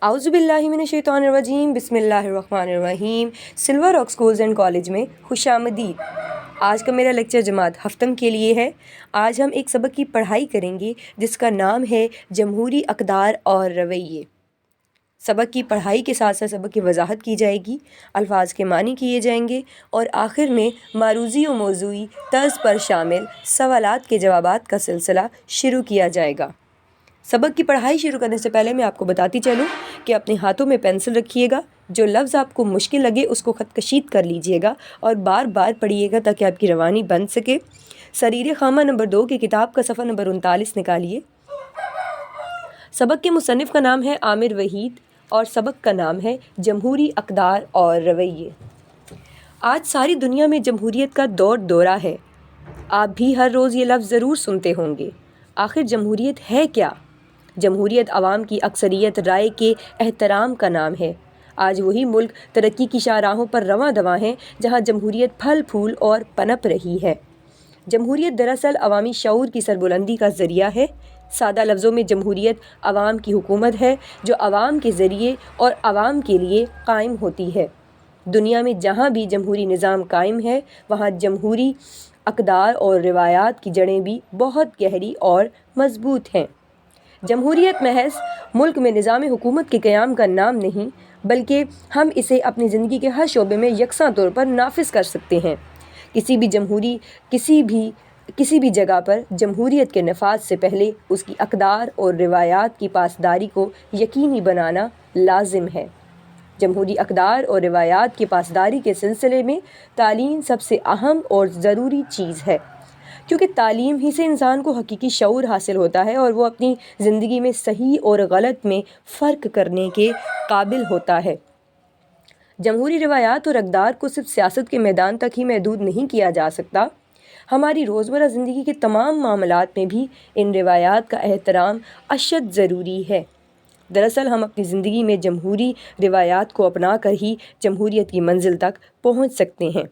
اعوذ باللہ من الشیطان الرجیم، بسم اللہ الرحمن الرحیم۔ Silver rock schools and college میں خوش آمدید۔ آج کا میرا لیکچر جماعت ہفتم کے لیے ہے۔ آج ہم ایک سبق کی پڑھائی کریں گے جس کا نام ہے جمہوری اقدار اور رویے۔ سبق کی پڑھائی کے ساتھ ساتھ سبق کی وضاحت کی جائے گی، الفاظ کے معنی کیے جائیں گے اور آخر میں معروضی و موضوعی طرز پر شامل سوالات کے جوابات کا سلسلہ شروع کیا جائے گا۔ سبق کی پڑھائی شروع کرنے سے پہلے میں آپ کو بتاتی چلوں کہ اپنے ہاتھوں میں پینسل رکھیے گا، جو لفظ آپ کو مشکل لگے اس کو خط کشید کر لیجئے گا اور بار بار پڑھیے گا تاکہ آپ کی روانی بن سکے۔ سریر خامہ نمبر 2 کی کتاب کا صفحہ نمبر 39 نکالیے۔ سبق کے مصنف کا نام ہے عامر وحید اور سبق کا نام ہے جمہوری اقدار اور رویے۔ آج ساری دنیا میں جمہوریت کا دورہ ہے۔ آپ بھی ہر روز یہ لفظ ضرور سنتے ہوں گے۔ آخر جمہوریت ہے کیا؟ جمہوریت عوام کی اکثریت رائے کے احترام کا نام ہے۔ آج وہی ملک ترقی کی شاہراہوں پر رواں دواں ہیں جہاں جمہوریت پھل پھول اور پنپ رہی ہے۔ جمہوریت دراصل عوامی شعور کی سربلندی کا ذریعہ ہے۔ سادہ لفظوں میں جمہوریت عوام کی حکومت ہے جو عوام کے ذریعے اور عوام کے لیے قائم ہوتی ہے۔ دنیا میں جہاں بھی جمہوری نظام قائم ہے وہاں جمہوری اقدار اور روایات کی جڑیں بھی بہت گہری اور مضبوط ہیں۔ جمہوریت محض ملک میں نظام حکومت کے قیام کا نام نہیں بلکہ ہم اسے اپنی زندگی کے ہر شعبے میں یکساں طور پر نافذ کر سکتے ہیں۔ کسی بھی جگہ پر جمہوریت کے نفاذ سے پہلے اس کی اقدار اور روایات کی پاسداری کو یقینی بنانا لازم ہے۔ جمہوری اقدار اور روایات کی پاسداری کے سلسلے میں تعلیم سب سے اہم اور ضروری چیز ہے، کیونکہ تعلیم ہی سے انسان کو حقیقی شعور حاصل ہوتا ہے اور وہ اپنی زندگی میں صحیح اور غلط میں فرق کرنے کے قابل ہوتا ہے۔ جمہوری روایات اور اقدار کو صرف سیاست کے میدان تک ہی محدود نہیں کیا جا سکتا، ہماری روزمرہ زندگی کے تمام معاملات میں بھی ان روایات کا احترام اشد ضروری ہے۔ دراصل ہم اپنی زندگی میں جمہوری روایات کو اپنا کر ہی جمہوریت کی منزل تک پہنچ سکتے ہیں۔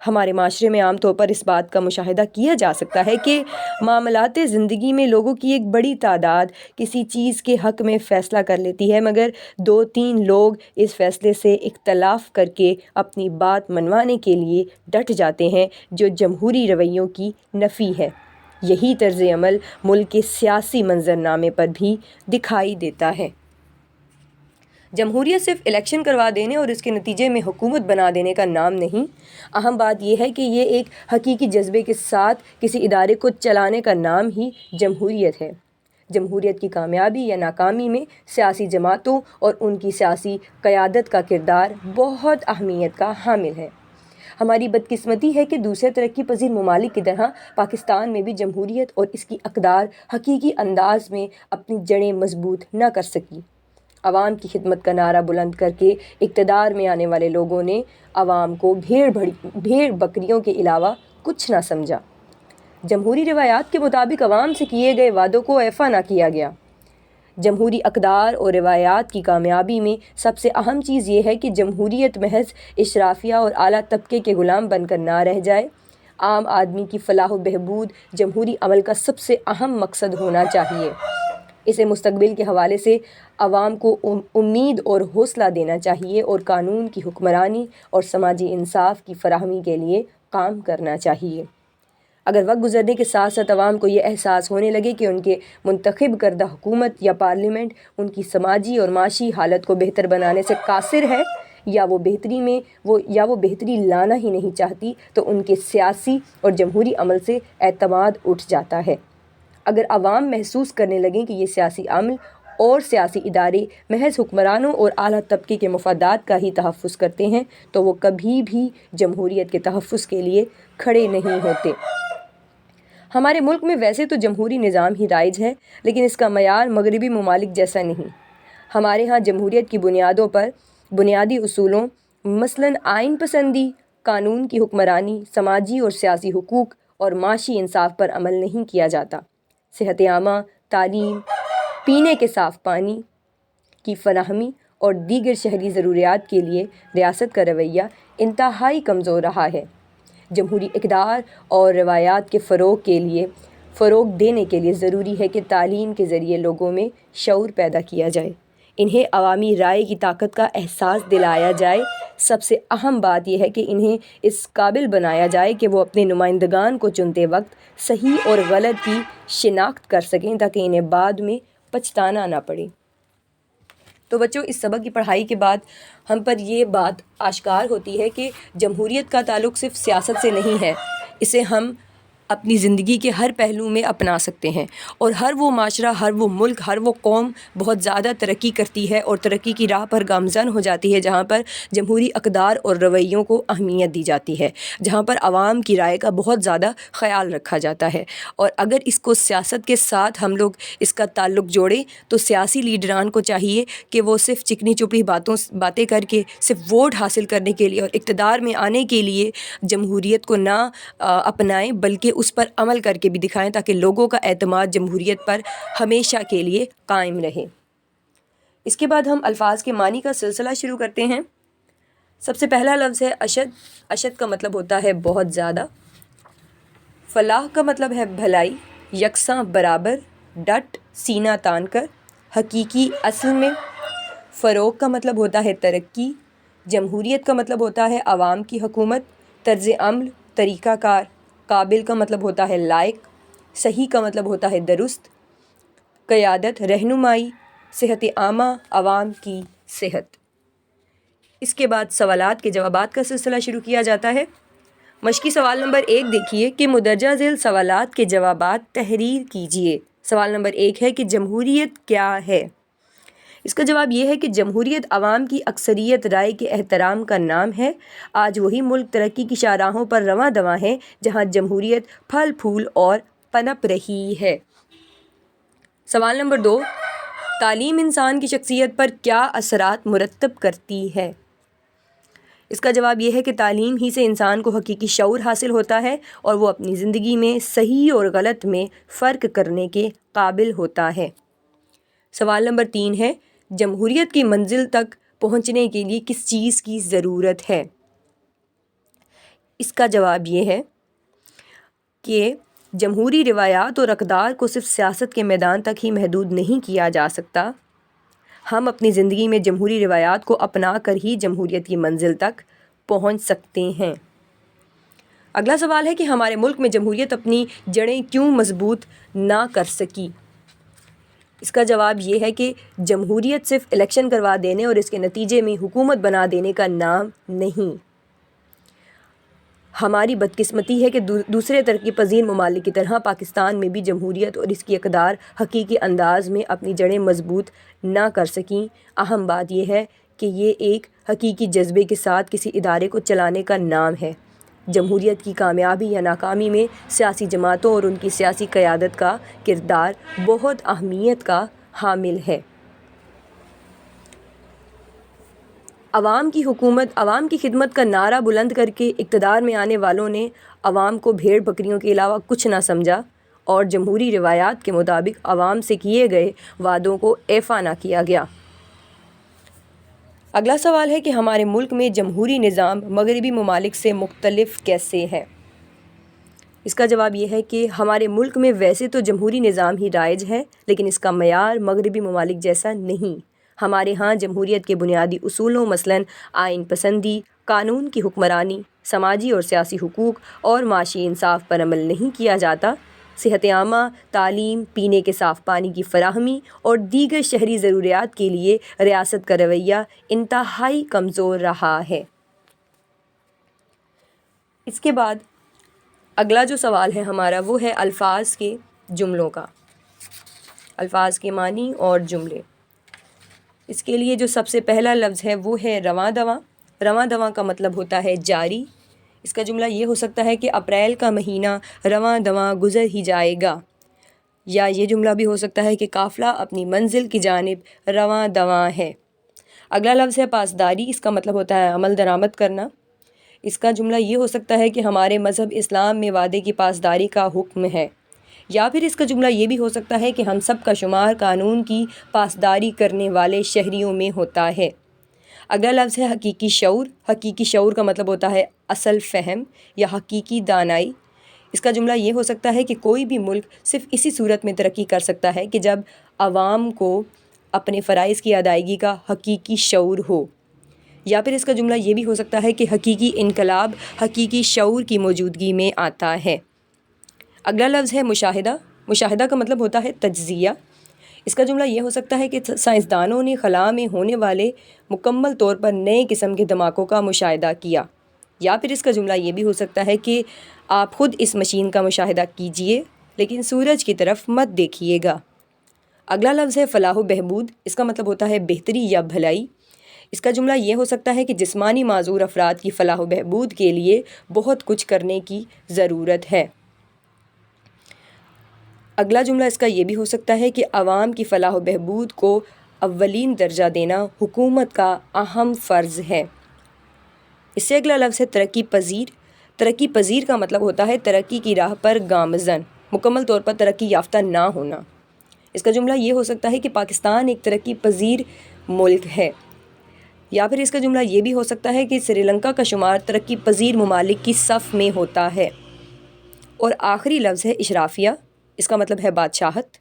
ہمارے معاشرے میں عام طور پر اس بات کا مشاہدہ کیا جا سکتا ہے کہ معاملات زندگی میں لوگوں کی ایک بڑی تعداد کسی چیز کے حق میں فیصلہ کر لیتی ہے مگر 2-3 لوگ اس فیصلے سے اختلاف کر کے اپنی بات منوانے کے لیے ڈٹ جاتے ہیں، جو جمہوری رویوں کی نفی ہے۔ یہی طرز عمل ملک کے سیاسی منظرنامے پر بھی دکھائی دیتا ہے۔ جمہوریت صرف الیکشن کروا دینے اور اس کے نتیجے میں حکومت بنا دینے کا نام نہیں، اہم بات یہ ہے کہ یہ ایک حقیقی جذبے کے ساتھ کسی ادارے کو چلانے کا نام ہی جمہوریت ہے۔ جمہوریت کی کامیابی یا ناکامی میں سیاسی جماعتوں اور ان کی سیاسی قیادت کا کردار بہت اہمیت کا حامل ہے۔ ہماری بدقسمتی ہے کہ دوسرے ترقی پذیر ممالک کی طرح پاکستان میں بھی جمہوریت اور اس کی اقدار حقیقی انداز میں اپنی جڑیں مضبوط نہ کر سکی۔ عوام کی خدمت کا نعرہ بلند کر کے اقتدار میں آنے والے لوگوں نے عوام کو بھیڑ بکریوں کے علاوہ کچھ نہ سمجھا۔ جمہوری روایات کے مطابق عوام سے کیے گئے وعدوں کو ایفا نہ کیا گیا۔ جمہوری اقدار اور روایات کی کامیابی میں سب سے اہم چیز یہ ہے کہ جمہوریت محض اشرافیہ اور اعلیٰ طبقے کے غلام بن کر نہ رہ جائے۔ عام آدمی کی فلاح و بہبود جمہوری عمل کا سب سے اہم مقصد ہونا چاہیے۔ اسے مستقبل کے حوالے سے عوام کو امید اور حوصلہ دینا چاہیے اور قانون کی حکمرانی اور سماجی انصاف کی فراہمی کے لیے کام کرنا چاہیے۔ اگر وقت گزرنے کے ساتھ ساتھ عوام کو یہ احساس ہونے لگے کہ ان کے منتخب کردہ حکومت یا پارلیمنٹ ان کی سماجی اور معاشی حالت کو بہتر بنانے سے قاصر ہے یا وہ بہتری لانا ہی نہیں چاہتی تو ان کے سیاسی اور جمہوری عمل سے اعتماد اٹھ جاتا ہے۔ اگر عوام محسوس کرنے لگیں کہ یہ سیاسی عمل اور سیاسی ادارے محض حکمرانوں اور اعلیٰ طبقے کے مفادات کا ہی تحفظ کرتے ہیں تو وہ کبھی بھی جمہوریت کے تحفظ کے لیے کھڑے نہیں ہوتے۔ ہمارے ملک میں ویسے تو جمہوری نظام ہی رائج ہے لیکن اس کا معیار مغربی ممالک جیسا نہیں۔ ہمارے ہاں جمہوریت کی بنیادوں پر بنیادی اصولوں مثلاً آئین پسندی، قانون کی حکمرانی، سماجی اور سیاسی حقوق اور معاشی انصاف پر عمل نہیں کیا جاتا۔ صحت عامہ، تعلیم، پینے کے صاف پانی کی فراہمی اور دیگر شہری ضروریات کے لیے ریاست کا رویہ انتہائی کمزور رہا ہے۔ جمہوری اقدار اور روایات کے فروغ دینے کے لیے ضروری ہے کہ تعلیم کے ذریعے لوگوں میں شعور پیدا کیا جائے۔ انہیں عوامی رائے کی طاقت کا احساس دلایا جائے۔ سب سے اہم بات یہ ہے کہ انہیں اس قابل بنایا جائے کہ وہ اپنے نمائندگان کو چنتے وقت صحیح اور غلط کی شناخت کر سکیں تاکہ انہیں بعد میں پچھتانا نہ پڑے۔ تو بچوں، اس سبق کی پڑھائی کے بعد ہم پر یہ بات آشکار ہوتی ہے کہ جمہوریت کا تعلق صرف سیاست سے نہیں ہے، اسے ہم اپنی زندگی کے ہر پہلو میں اپنا سکتے ہیں، اور ہر وہ معاشرہ، ہر وہ ملک، ہر وہ قوم بہت زیادہ ترقی کرتی ہے اور ترقی کی راہ پر گامزن ہو جاتی ہے جہاں پر جمہوری اقدار اور رویوں کو اہمیت دی جاتی ہے، جہاں پر عوام کی رائے کا بہت زیادہ خیال رکھا جاتا ہے۔ اور اگر اس کو سیاست کے ساتھ ہم لوگ اس کا تعلق جوڑیں تو سیاسی لیڈران کو چاہیے کہ وہ صرف چکنی چپی باتیں کر کے، صرف ووٹ حاصل کرنے کے لیے اور اقتدار میں آنے کے لیے جمہوریت کو نہ اپنائیں، بلکہ اس پر عمل کر کے بھی دکھائیں تاکہ لوگوں کا اعتماد جمہوریت پر ہمیشہ کے لیے قائم رہے۔ اس کے بعد ہم الفاظ کے معنی کا سلسلہ شروع کرتے ہیں۔ سب سے پہلا لفظ ہے اشد۔ اشد کا مطلب ہوتا ہے بہت زیادہ۔ فلاح کا مطلب ہے بھلائی، یکساں، برابر، ڈٹ، سینہ تان کر، حقیقی، اصل میں۔ فروغ کا مطلب ہوتا ہے ترقی۔ جمہوریت کا مطلب ہوتا ہے عوام کی حکومت۔ طرز عمل، طریقہ کار۔ قابل کا مطلب ہوتا ہے لائق۔ صحیح کا مطلب ہوتا ہے درست۔ قیادت، رہنمائی۔ صحت عامہ، عوام کی صحت۔ اس کے بعد سوالات کے جوابات کا سلسلہ شروع کیا جاتا ہے۔ مشقی سوال نمبر 1 دیکھیے کہ مندرجہ ذیل سوالات کے جوابات تحریر کیجیے۔ سوال نمبر 1 ہے کہ جمہوریت کیا ہے؟ اس کا جواب یہ ہے کہ جمہوریت عوام کی اکثریت رائے کے احترام کا نام ہے۔ آج وہی ملک ترقی کی شاہراہوں پر رواں دواں ہے جہاں جمہوریت پھل پھول اور پنپ رہی ہے۔ سوال نمبر 2، تعلیم انسان کی شخصیت پر کیا اثرات مرتب کرتی ہے؟ اس کا جواب یہ ہے کہ تعلیم ہی سے انسان کو حقیقی شعور حاصل ہوتا ہے اور وہ اپنی زندگی میں صحیح اور غلط میں فرق کرنے کے قابل ہوتا ہے۔ سوال نمبر 3 ہے، جمہوریت کی منزل تک پہنچنے کے لیے کس چیز کی ضرورت ہے؟ اس کا جواب یہ ہے کہ جمہوری روایات اور اقدار کو صرف سیاست کے میدان تک ہی محدود نہیں کیا جا سکتا۔ ہم اپنی زندگی میں جمہوری روایات کو اپنا کر ہی جمہوریت کی منزل تک پہنچ سکتے ہیں۔ اگلا سوال ہے کہ ہمارے ملک میں جمہوریت اپنی جڑیں کیوں مضبوط نہ کر سکی؟ اس کا جواب یہ ہے کہ جمہوریت صرف الیکشن کروا دینے اور اس کے نتیجے میں حکومت بنا دینے کا نام نہیں۔ ہماری بدقسمتی ہے کہ دوسرے ترقی پذیر ممالک کی طرح پاکستان میں بھی جمہوریت اور اس کی اقدار حقیقی انداز میں اپنی جڑیں مضبوط نہ کر سکیں۔ اہم بات یہ ہے کہ یہ ایک حقیقی جذبے کے ساتھ کسی ادارے کو چلانے کا نام ہے۔ جمہوریت کی کامیابی یا ناکامی میں سیاسی جماعتوں اور ان کی سیاسی قیادت کا کردار بہت اہمیت کا حامل ہے۔ عوام کی حکومت، عوام کی خدمت کا نعرہ بلند کر کے اقتدار میں آنے والوں نے عوام کو بھیڑ بکریوں کے علاوہ کچھ نہ سمجھا اور جمہوری روایات کے مطابق عوام سے کیے گئے وعدوں کو ایفا نہ کیا گیا۔ اگلا سوال ہے کہ ہمارے ملک میں جمہوری نظام مغربی ممالک سے مختلف کیسے ہے؟ اس کا جواب یہ ہے کہ ہمارے ملک میں ویسے تو جمہوری نظام ہی رائج ہے، لیکن اس کا معیار مغربی ممالک جیسا نہیں۔ ہمارے ہاں جمہوریت کے بنیادی اصولوں مثلاً آئین پسندی، قانون کی حکمرانی، سماجی اور سیاسی حقوق اور معاشی انصاف پر عمل نہیں کیا جاتا۔ صحت عامہ، تعلیم، پینے کے صاف پانی کی فراہمی اور دیگر شہری ضروریات کے لیے ریاست کا رویہ انتہائی کمزور رہا ہے۔ اس کے بعد اگلا جو سوال ہے ہمارا وہ ہے الفاظ کے جملوں کا، الفاظ کے معنی اور جملے۔ اس کے لیے جو سب سے پہلا لفظ ہے وہ ہے رواں دواں۔ رواں دواں کا مطلب ہوتا ہے جاری۔ اس کا جملہ یہ ہو سکتا ہے کہ اپریل کا مہینہ رواں دواں گزر ہی جائے گا، یا یہ جملہ بھی ہو سکتا ہے کہ قافلہ اپنی منزل کی جانب رواں دواں ہے۔ اگلا لفظ ہے پاسداری۔ اس کا مطلب ہوتا ہے عمل درآمد کرنا۔ اس کا جملہ یہ ہو سکتا ہے کہ ہمارے مذہب اسلام میں وعدے کی پاسداری کا حکم ہے، یا پھر اس کا جملہ یہ بھی ہو سکتا ہے کہ ہم سب کا شمار قانون کی پاسداری کرنے والے شہریوں میں ہوتا ہے۔ اگلا لفظ ہے حقیقی شعور۔ حقیقی شعور کا مطلب ہوتا ہے اصل فہم یا حقیقی دانائی۔ اس کا جملہ یہ ہو سکتا ہے کہ کوئی بھی ملک صرف اسی صورت میں ترقی کر سکتا ہے کہ جب عوام کو اپنے فرائض کی ادائیگی کا حقیقی شعور ہو۔ یا پھر اس کا جملہ یہ بھی ہو سکتا ہے کہ حقیقی انقلاب حقیقی شعور کی موجودگی میں آتا ہے۔ اگلا لفظ ہے مشاہدہ۔ مشاہدہ کا مطلب ہوتا ہے تجزیہ۔ اس کا جملہ یہ ہو سکتا ہے کہ سائنسدانوں نے خلا میں ہونے والے مکمل طور پر نئے قسم کے دھماکوں کا مشاہدہ کیا۔ یا پھر اس کا جملہ یہ بھی ہو سکتا ہے کہ آپ خود اس مشین کا مشاہدہ کیجئے لیکن سورج کی طرف مت دیکھیے گا۔ اگلا لفظ ہے فلاح و بہبود۔ اس کا مطلب ہوتا ہے بہتری یا بھلائی۔ اس کا جملہ یہ ہو سکتا ہے کہ جسمانی معذور افراد کی فلاح و بہبود کے لیے بہت کچھ کرنے کی ضرورت ہے۔ اگلا جملہ اس کا یہ بھی ہو سکتا ہے کہ عوام کی فلاح و بہبود کو اولین درجہ دینا حکومت کا اہم فرض ہے۔ اس سے اگلا لفظ ہے ترقی پذیر۔ ترقی پذیر کا مطلب ہوتا ہے ترقی کی راہ پر گامزن، مکمل طور پر ترقی یافتہ نہ ہونا۔ اس کا جملہ یہ ہو سکتا ہے کہ پاکستان ایک ترقی پذیر ملک ہے۔ یا پھر اس کا جملہ یہ بھی ہو سکتا ہے کہ سری لنکا کا شمار ترقی پذیر ممالک کی صف میں ہوتا ہے۔ اور آخری لفظ ہے اشرافیہ۔ اس کا مطلب ہے بادشاہت۔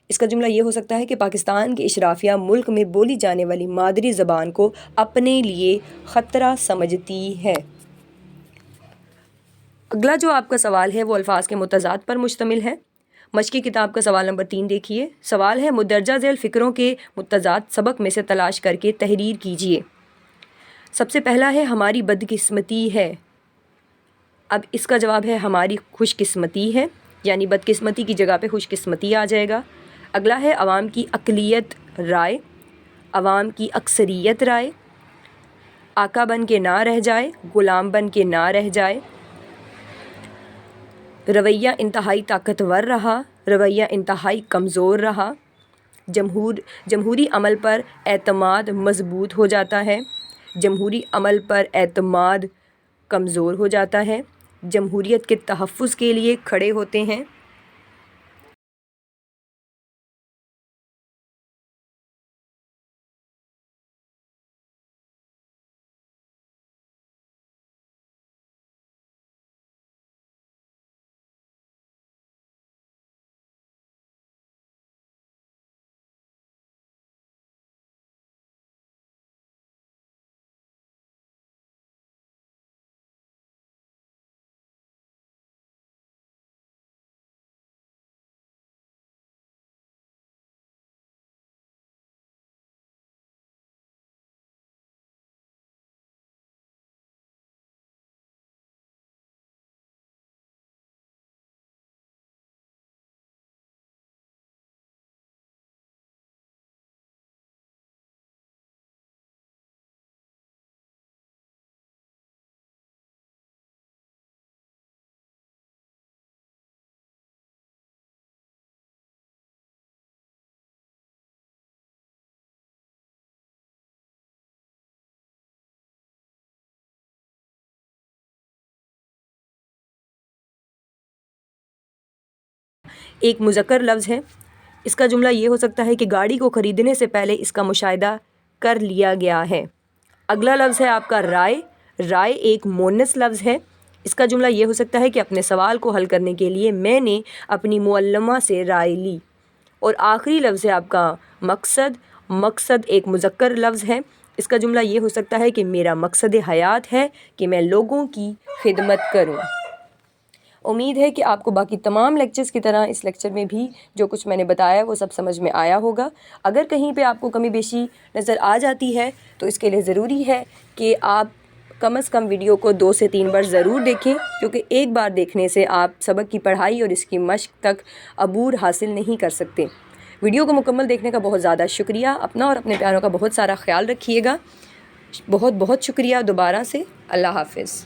اس کا جملہ یہ ہو سکتا ہے کہ پاکستان کی اشرافیہ ملک میں بولی جانے والی مادری زبان کو اپنے لیے خطرہ سمجھتی ہے۔ اگلا جو آپ کا سوال ہے وہ الفاظ کے متضاد پر مشتمل ہے۔ مشقی کتاب کا سوال نمبر 3 دیکھیے۔ سوال ہے مندرجہ ذیل فکروں کے متضاد سبق میں سے تلاش کر کے تحریر کیجیے۔ سب سے پہلا ہے ہماری بدقسمتی ہے۔ اب اس کا جواب ہے ہماری خوش قسمتی ہے، یعنی بدقسمتی کی جگہ پہ خوش قسمتی آ جائے گا۔ اگلا ہے عوام کی اقلیت رائے، عوام کی اکثریت رائے، آقا بن کے نہ رہ جائے، غلام بن کے نہ رہ جائے، رویہ انتہائی طاقتور رہا، رویہ انتہائی کمزور رہا، جمہوری عمل پر اعتماد مضبوط ہو جاتا ہے، جمہوری عمل پر اعتماد کمزور ہو جاتا ہے، جمہوریت کے تحفظ کے لیے کھڑے ہوتے ہیں۔ ایک مذکر لفظ ہے۔ اس کا جملہ یہ ہو سکتا ہے کہ گاڑی کو خریدنے سے پہلے اس کا مشاہدہ کر لیا گیا ہے۔ اگلا لفظ ہے آپ کا رائے۔ رائے ایک مونس لفظ ہے۔ اس کا جملہ یہ ہو سکتا ہے کہ اپنے سوال کو حل کرنے کے لیے میں نے اپنی معلمہ سے رائے لی۔ اور آخری لفظ ہے آپ کا مقصد۔ مقصد ایک مذکر لفظ ہے۔ اس کا جملہ یہ ہو سکتا ہے کہ میرا مقصد حیات ہے کہ میں لوگوں کی خدمت کروں۔ امید ہے کہ آپ کو باقی تمام لیکچرز کی طرح اس لیکچر میں بھی جو کچھ میں نے بتایا وہ سب سمجھ میں آیا ہوگا۔ اگر کہیں پہ آپ کو کمی بیشی نظر آ جاتی ہے تو اس کے لیے ضروری ہے کہ آپ کم از کم ویڈیو کو 2 سے 3 بار ضرور دیکھیں، کیونکہ ایک بار دیکھنے سے آپ سبق کی پڑھائی اور اس کی مشق تک عبور حاصل نہیں کر سکتے۔ ویڈیو کو مکمل دیکھنے کا بہت زیادہ شکریہ۔ اپنا اور اپنے پیاروں کا بہت سارا خیال رکھیے گا۔ بہت بہت شکریہ دوبارہ سے۔ اللہ حافظ۔